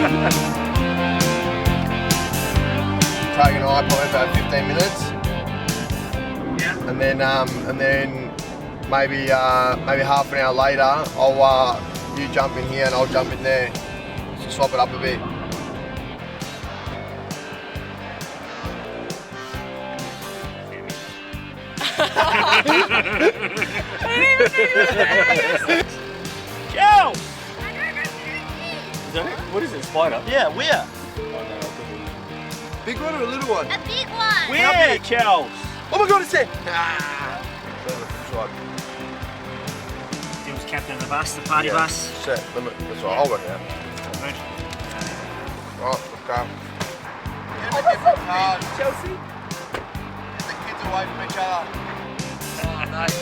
Craig and I probably about 15 minutes. Yeah. And then maybe half an hour later, I'll you jump in here and I'll jump in there. So swap it up a bit. Joe! What is it, spider? Yeah, where? Big one or a little one? A big one. Where, Charles? Oh my god, it's there! Ah. He was captain of the bus, the party bus. Set limit. That's right, I'll work it out. Good. Right, let's go. Get the card, Chelsea. Get the kids away from each other. Oh, nice.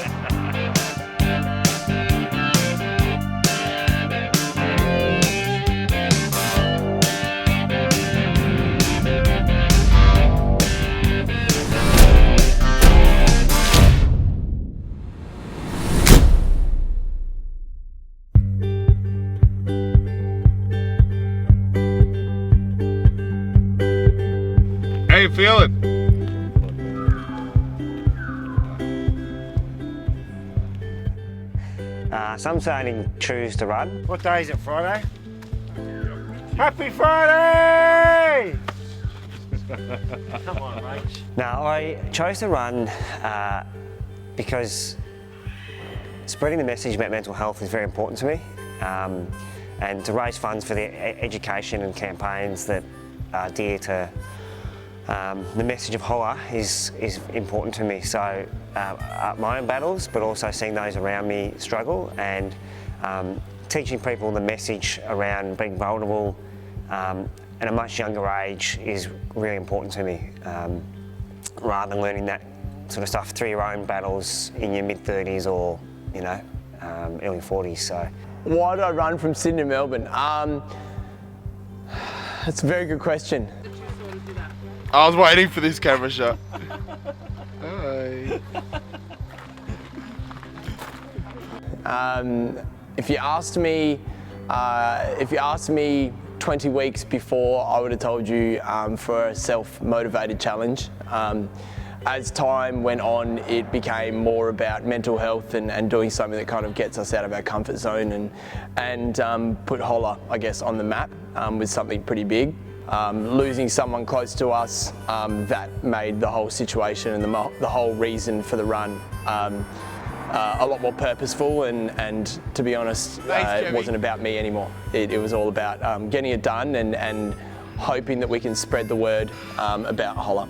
How you feeling? So I'm starting to choose to run. What day is it, Friday? Happy Friday! Come on, Rach. Now, I chose to run because spreading the message about mental health is very important to me, and to raise funds for the education and campaigns that are dear to the message of Holla is important to me. So my own battles, but also seeing those around me struggle, and teaching people the message around being vulnerable at a much younger age is really important to me, rather than learning that sort of stuff through your own battles in your mid-30s or, you know, early 40s. So why did I run from Sydney to Melbourne? That's a very good question. I was waiting for this camera shot. Hi. If you asked me 20 weeks before, I would have told you for a self-motivated challenge. As time went on, it became more about mental health and doing something that kind of gets us out of our comfort zone and put Holla, I guess, on the map with something pretty big. Losing someone close to us, that made the whole situation and the whole reason for the run a lot more purposeful, and to be honest, it wasn't about me anymore. It was all about getting it done and hoping that we can spread the word about Holla.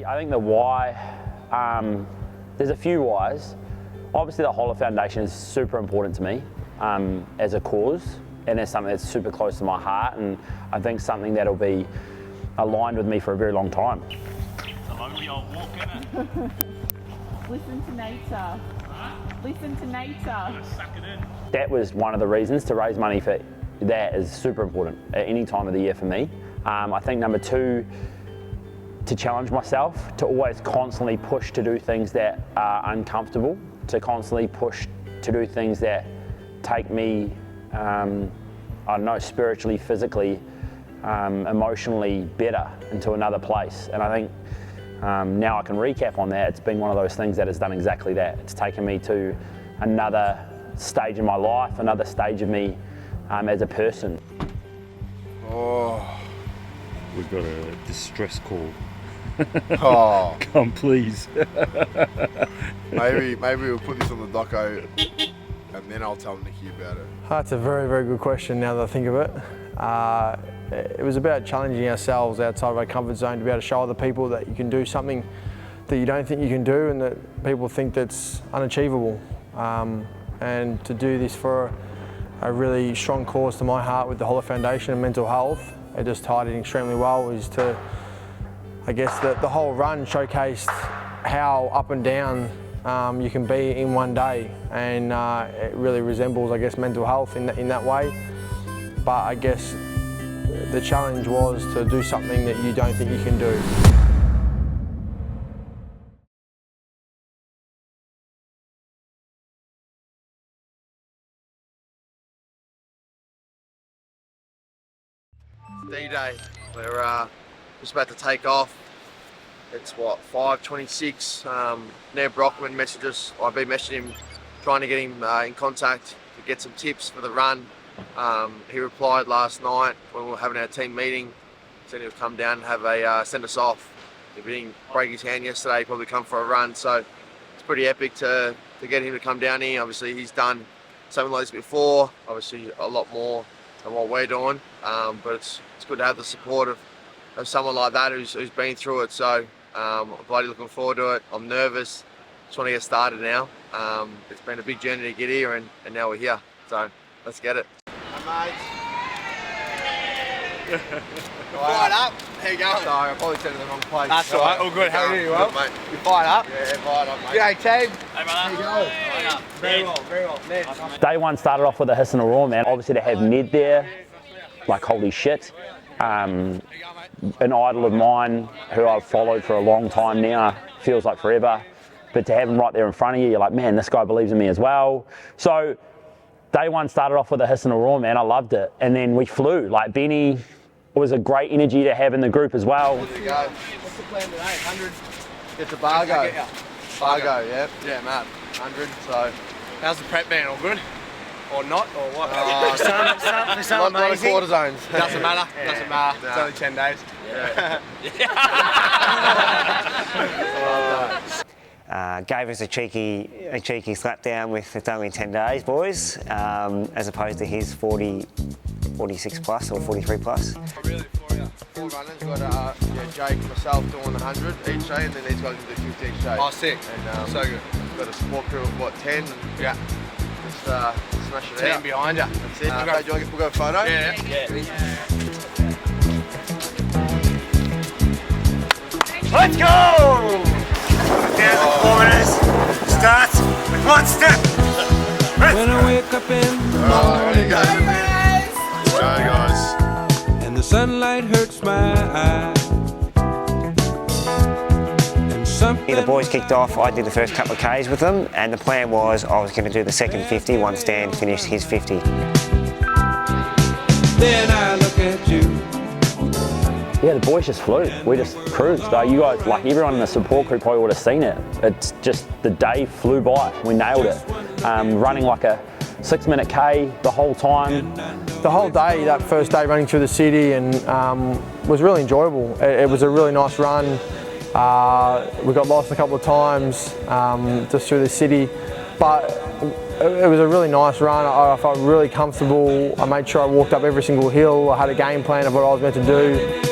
I think the why, there's a few whys. Obviously the Holla Foundation is super important to me as a cause, and it's something that's super close to my heart, and I think something that'll be aligned with me for a very long time. It's a lonely old walk, isn't it? Listen to nature. Listen to nature. Suck it in. That was one of the reasons to raise money for that is super important at any time of the year for me. I think number two, to challenge myself, to always constantly push to do things that are uncomfortable, to constantly push to do things that take me, I don't know, spiritually, physically, emotionally better into another place. And I think now I can recap on that. It's been one of those things that has done exactly that. It's taken me to another stage in my life, another stage of me as a person. Oh. We've got a distress call. Oh. Come please. Maybe we'll put this on the doco and then I'll tell Nikki about it. That's a very, very good question now that I think of it. It was about challenging ourselves outside of our comfort zone to be able to show other people that you can do something that you don't think you can do and that people think that's unachievable. And to do this for a really strong cause to my heart with the Holla Foundation and mental health, it just tied in extremely well. Is to, I guess, the whole run showcased how up and down you can be in one day, and it really resembles, I guess, mental health in that way. But I guess the challenge was to do something that you don't think you can do. D-Day. We're just about to take off. It's what, 5:26. Ned Brockman messaged us. I've been messaging him, trying to get him in contact to get some tips for the run. He replied last night when we were having our team meeting, said he would come down and have a send us off. If he didn't break his hand yesterday, he'd probably come for a run. So it's pretty epic to get him to come down here. Obviously he's done something like this before, obviously a lot more than what we're doing, but it's good to have the support of someone like that who's been through it. So I'm bloody looking forward to it. I'm nervous, just want to get started now. It's been a big journey to get here, and now we're here, so let's get it. Hey mate. Fired up. How you going? Sorry, I probably said it in the wrong place. That's all right. All good. How are you? Well, mate. You fired up? Yeah, fired up, mate. Yeah, team. Hey, brother. How you going? Very well, very well. Ned. Day one started off with a hiss and a roar, man. Obviously to have Ned there, like holy shit. An idol of mine who I've followed for a long time now, feels like forever. But to have him right there in front of you, you're like, man, this guy believes in me as well. So day one started off with a hiss and a roar, man. I loved it. And then we flew. Like Benny was a great energy to have in the group as well. There you go. What's the plan today? 100? Get to Bargo. Bargo, yeah. Yeah, Matt. 100, so. How's the prep been? All good? Or not? Or what? Some amazing. Quarter zones. Doesn't matter. Yeah. Doesn't matter. No. It's only 10 days. Yeah. Gave us a cheeky slap down with it's only 10 days, boys, as opposed to his 46 plus or 43 plus. Really, four runners. Got Jake, myself doing 100 each day, and then these guys can do 50 each day. Oh, sick. And, so good. Got a support crew of what, 10? Yeah. Just smash it out. Team behind you. That's it. Do you want to get a photo? Yeah. Let's go! 4 minutes. Starts with 1 step. When I wake up in the morning, Let's go, guys. And the sunlight hurts my eyes. The boys kicked off, I did the first couple of Ks with them, and the plan was I was going to do the second 50 once Dan finished his 50. Then I look at you. Yeah, the boys just flew. We just cruised. You guys, like everyone in the support group probably would have seen it. It's just, the day flew by. We nailed it. Running like a 6-minute K the whole time. The whole day, that first day running through the city, and was really enjoyable. It was a really nice run. We got lost a couple of times just through the city, but it was a really nice run. I felt really comfortable. I made sure I walked up every single hill. I had a game plan of what I was meant to do.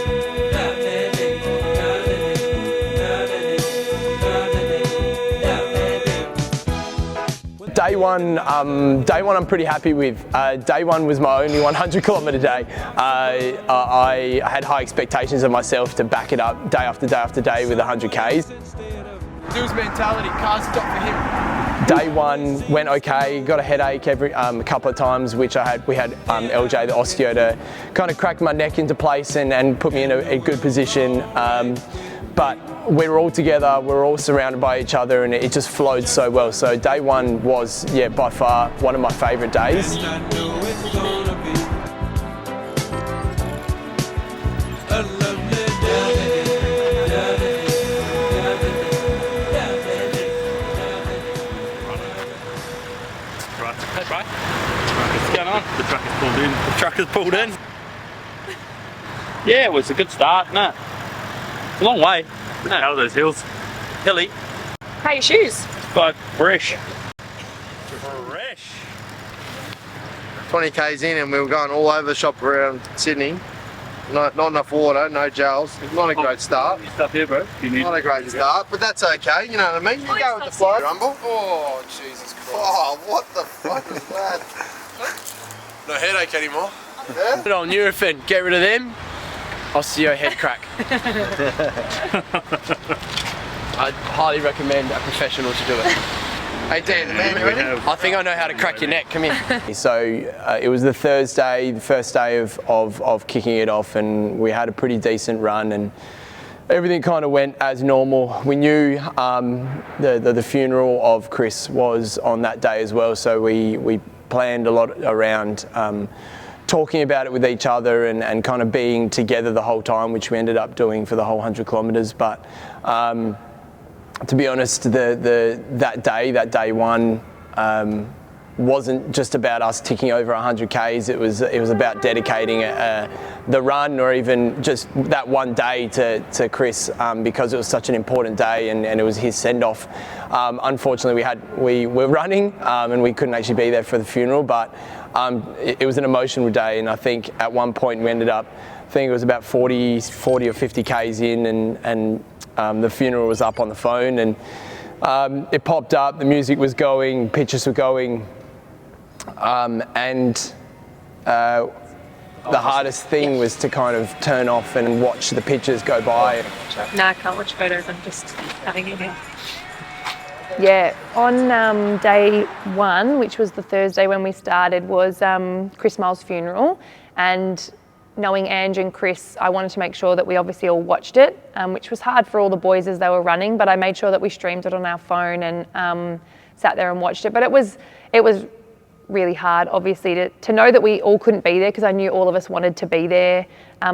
Day one I'm pretty happy with. Day one was my only 100 kilometre day. I had high expectations of myself to back it up day after day after day with 100 Ks. Dude's mentality, can't stop for him. Day one went okay, got a headache a couple of times, which we had LJ, the osteo, to kind of crack my neck into place and put me in a good position. But we were all together, we were all surrounded by each other, and it just flowed so well. So day one was, yeah, by far one of my favourite days. What's going on? The truck is pulled in. The truck is pulled in. Yeah, it was a good start, no. It's a long way. No. How are those hills? Hilly. How are your shoes? But fresh. Fresh. 20 Ks in, and we were going all over the shop around Sydney. Not enough water, no gels. Not a great start. Stuff here, bro. Not a great start, but that's okay. You know what I mean? You go with the flow. Rumble. Oh, Jesus Christ. Oh, what the fuck is that? No headache anymore. Yeah? Put it on Nurofen, get rid of them. Osteo head crack. I'd highly recommend a professional to do it. Hey Dan, man, you ready? I think I know how to crack your neck, come here. So it was the Thursday, the first day of kicking it off, and we had a pretty decent run, and everything kind of went as normal. We knew the funeral of Chris was on that day as well, so we planned a lot around talking about it with each other and kind of being together the whole time, which we ended up doing for the whole 100 kilometres. But to be honest, that day one, wasn't just about us ticking over 100 Ks. It was about dedicating the run, or even just that one day to Chris, because it was such an important day and it was his send-off. Unfortunately, we were running and we couldn't actually be there for the funeral, but it was an emotional day, and I think at one point we ended up, I think it was about 40 or 50 Ks in, and the funeral was up on the phone, and it popped up, the music was going, pictures were going, and the hardest thing was to kind of turn off and watch the pictures go by. No, I can't watch photos, I'm just having it here. Yeah, on day one, which was the Thursday when we started, was Chris Miles' funeral, and knowing Ange and Chris, I wanted to make sure that we obviously all watched it, which was hard for all the boys as they were running, but I made sure that we streamed it on our phone and sat there and watched it. But it was really hard, obviously, to know that we all couldn't be there, because I knew all of us wanted to be there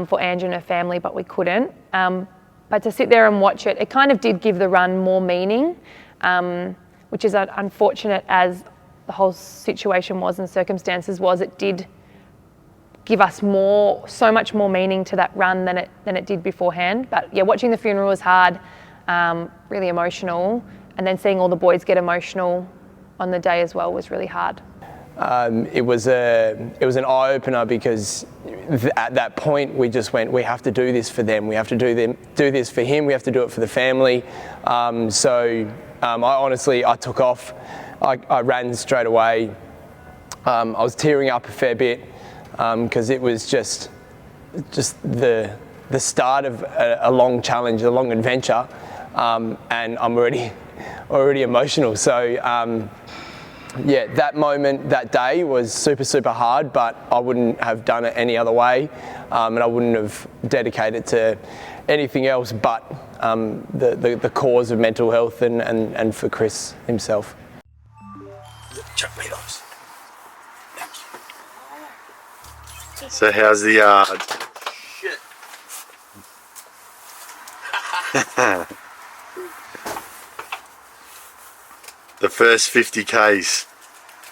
for Ange and her family, but we couldn't. But to sit there and watch it, it kind of did give the run more meaning, which is unfortunate as the whole situation was and circumstances was. It did give us so much more meaning to that run than it did beforehand. But yeah, watching the funeral was hard, really emotional, and then seeing all the boys get emotional on the day as well was really hard. It was an eye-opener, because at that point we just went, we have to do this for them, we have to do this for him, we have to do it for the family. I took off, I ran straight away. I was tearing up a fair bit, because it was just the start of a long challenge, a long adventure, and I'm already emotional. So yeah, that moment, that day was super, super hard, but I wouldn't have done it any other way, and I wouldn't have dedicated to anything else but the cause of mental health and for Chris himself. Chuck me those. So how's the yard? Shit. The first 50 Ks.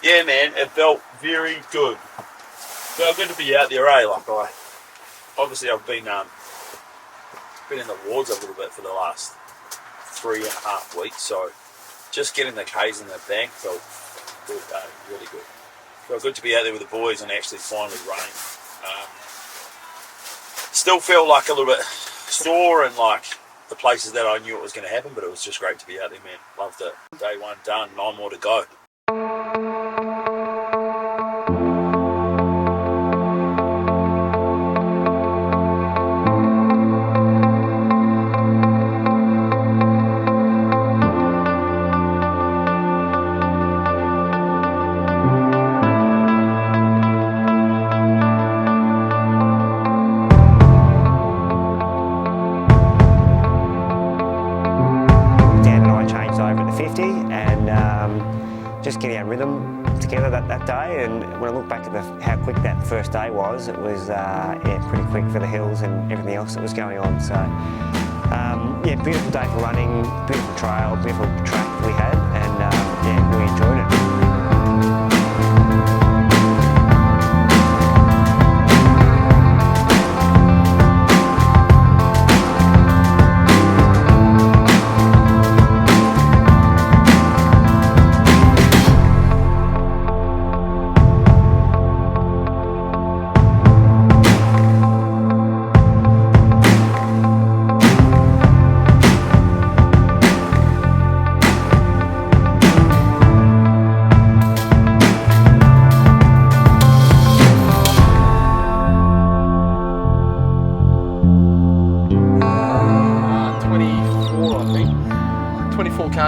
Yeah, man, it felt very good. Felt good to be out there, eh? Like obviously I've been in the wards a little bit for the last 3.5 weeks, so just getting the Ks in the bank felt good, really good. Felt good to be out there with the boys and actually finally running. Still felt like a little bit sore and like the places that I knew it was going to happen, but it was just great to be out there, man. Loved it. Day one done, 9 more to go. Just getting our rhythm together that day, and when I look back at how quick that first day was, it was pretty quick for the hills and everything else that was going on. So yeah, beautiful day for running, beautiful trail, beautiful track we had, and yeah, we enjoyed it.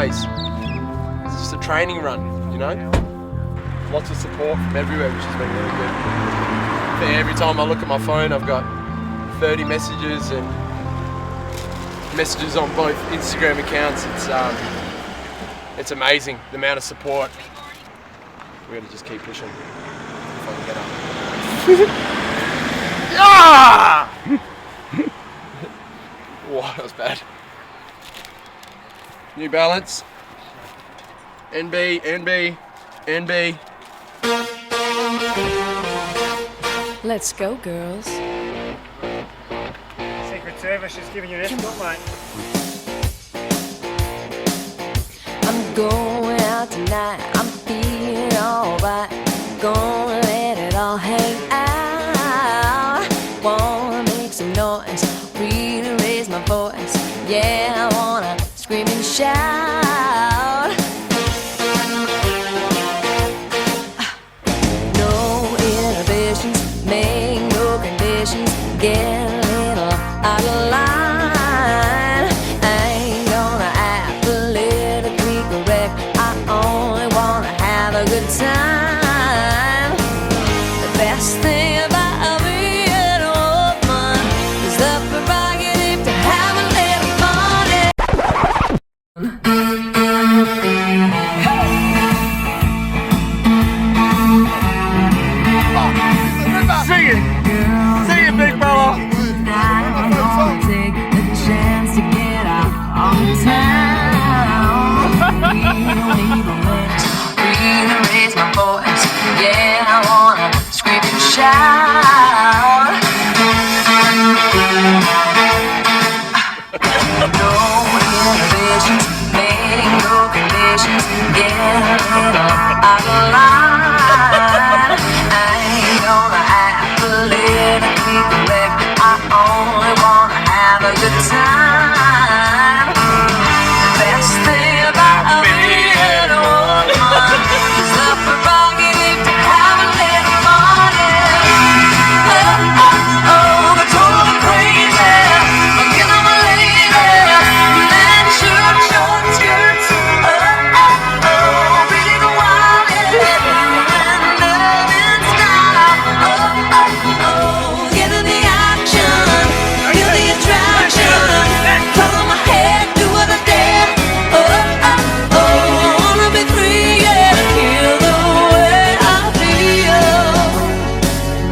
It's just a training run, you know? Lots of support from everywhere, which has been really good. I think every time I look at my phone, I've got 30 messages and messages on both Instagram accounts. It's amazing, the amount of support. We're gonna just keep pushing if I can get up. Ah! Wow, that was bad. New Balance. NB, NB, NB. Let's go, girls. Secret Service is giving you an escort, mate. I'm going out tonight. I'm feeling alright. Gonna let it all hang out. Wanna make some noise, really raise my voice. Yeah, I wanna scream and shout. No inhibitions, make no conditions. Get a little out of line. I ain't gonna act politically correct. I only wanna have a good time. The best thing about being a woman is the prerogative to have a little fun. Sing it! Sing it, big fella! Take a chance to get out on town. Really raise my voice. Yeah, I wanna scream and shout. No inhibitions, make no conditions. Get a little out of line. I ain't gonna act politically correct. I only wanna have a good time. The best thing about being a woman is the prerogative to have a little money. Oh, oh, oh, they're totally crazy. I'm getting my lady. Man, short skirts. Oh, oh, oh, really go wild. And love in style. Oh, oh, oh, get in the action. Feel the attraction. Color my head, do what I dare. Oh, oh, oh, I wanna be free, yeah. Feel the way I feel.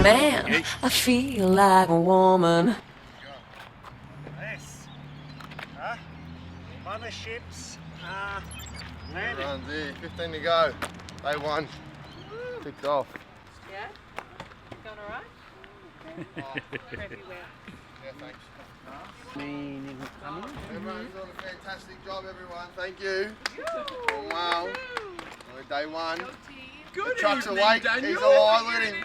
Man, I feel like a woman. Yes. Motherships landed. Runs here, 15 to go. Day one. Ticked off. Yeah? Going alright? Everywhere. Yeah, thanks. Everyone's doing a fantastic job, everyone. Thank you. Doing well. We're day one. Good The truck's evening, awake. Daniel. He's alive. Look at him.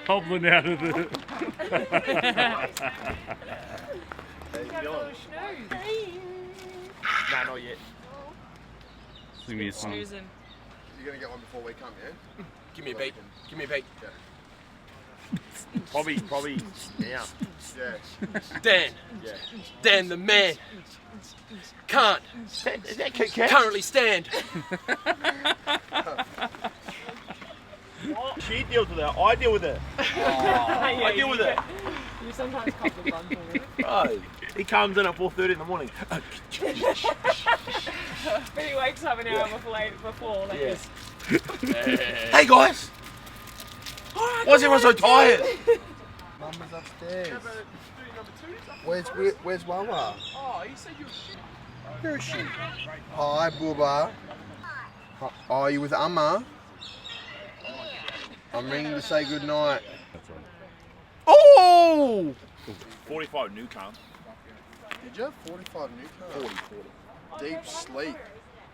Hobbling out of the. Nah, not yet. Sing me a song. Snoozing. You're going to get one before we come, yeah? Give me a beat. Give me a beat. Probably now. Yeah. Dan. Yeah. Dan the man. Can't. Is that Kit Kat? Currently stand. She deals with it. I deal with it. I deal with it. You sometimes cop the bun for me. Bro, he comes in at 4:30 in the morning. But he wakes up an hour before like Yeah. this. Hey guys! Why is everyone so tired? Mama's upstairs. Where's Mama? Oh, you said you were shit. You're a sheep. Hi, Booba. Are you with Amma? I'm ringing to say good night. Oh! 45 new car. Did you have 45 new cars? 40. Deep sleep.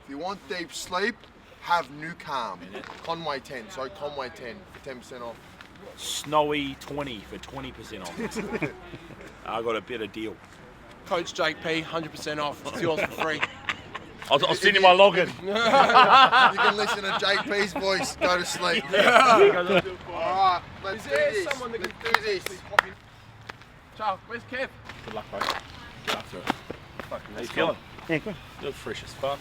If you want deep sleep, have new calm. Conway 10, so Conway 10 for 10% off. Snowy 20 for 20% off. I got a better deal. Coach Jake P, 100% off. It's yours for free. I'll send you my login. You can listen to JP's voice, go to sleep. Alright, let's do this. Let's do this. Charles, where's Kev? Good luck, mate. Good after it. How you feeling? Yeah, good. You look fresh as fuck.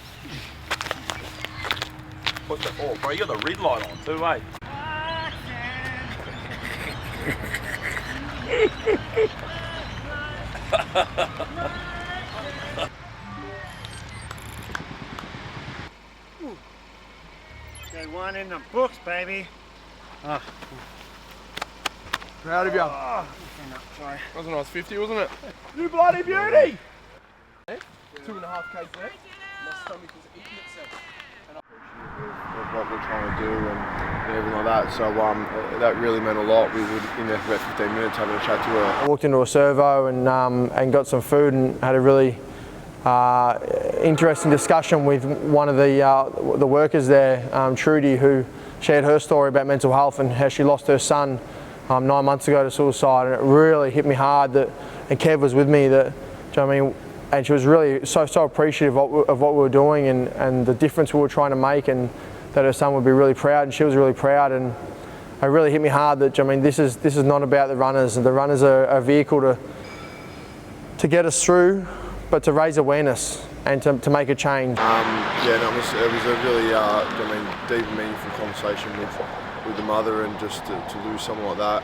What's the bro, you got the red light on too, eh? Day one in the books, baby. Proud of you. Sorry. That was a nice 50, wasn't it? You bloody beauty! 2.5 k's left. My stomach is eating itself. Of what we're trying to do and everything like that. So that really meant a lot. We were in there for about 15 minutes having a chat to her. I walked into a servo and got some food and had a really interesting discussion with one of the workers there, Trudy, who shared her story about mental health and how she lost her son 9 months ago to suicide, and it really hit me hard that, and Kev was with me, that, do you know what I mean, and she was really so appreciative of what we were doing and the difference we were trying to make, and that her son would be really proud, and she was really proud, and it really hit me hard that, I mean, this is not about the runners. The runners are a vehicle to get us through, but to raise awareness and to make a change. Yeah, no, it was a really deep and meaningful conversation with the mother, and just to lose someone like that,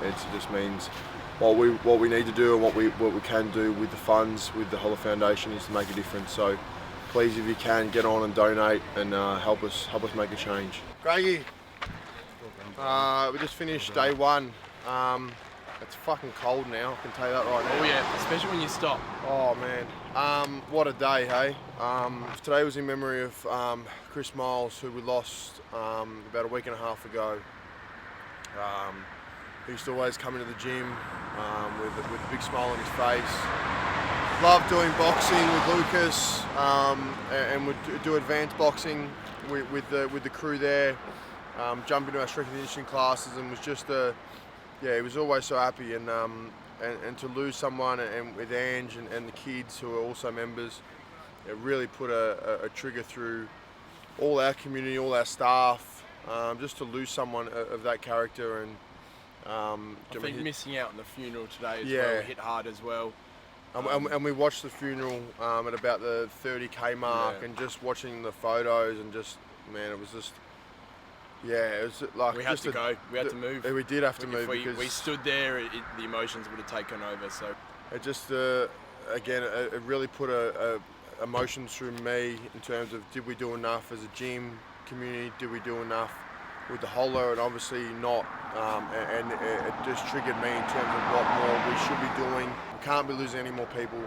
it just means what we need to do and what we can do with the funds, with the HOLLA Foundation, is to make a difference. So please, if you can, get on and donate and help us make a change. Greggy, we just finished day one. It's fucking cold now, I can tell you that right now. Oh yeah, especially when you stop. Oh man, what a day, hey? Today was in memory of Chris Miles, who we lost about a week and a half ago. He used to always come into the gym with a big smile on his face. Loved doing boxing with Lucas, and would do advanced boxing with the crew there. Jump into our strength and conditioning classes, and was just yeah, he was always so happy, and to lose someone, and with Ange and the kids who are also members, it really put a trigger through all our community, all our staff, just to lose someone of that character. And I think missing out on the funeral today as yeah, well hit hard as well. And we watched the funeral at about the 30k mark, yeah, and just watching the photos, and just, man, it was just, yeah, it was like, we had to go. We had to move. We did have to move, because we stood there. The emotions would have taken over. So it just, again, it really put emotions through me in terms of, did we do enough as a gym community? Did we do enough with the HOLLA? And obviously not. And it just triggered me in terms of what more we should be doing. We can't be losing any more people.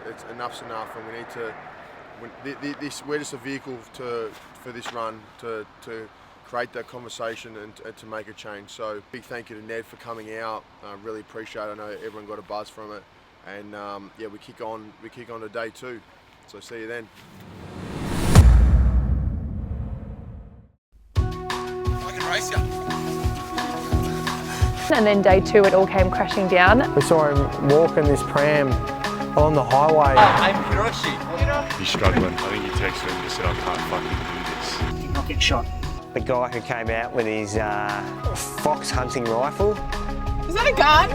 It's enough's enough, and we need to. We're just a vehicle for this run to create that conversation and to make a change. So big thank you to Ned for coming out. I really appreciate it. I know everyone got a buzz from it, and yeah, we kick on to day 2. So see you then. I can race you. And then day 2, it all came crashing down. We saw him walk in this pram along the highway. I'm Hiroshi. He's struggling. I think he texted him and just said, I can't fucking do this. Did not get shot. The guy who came out with his fox hunting rifle. Is that a gun?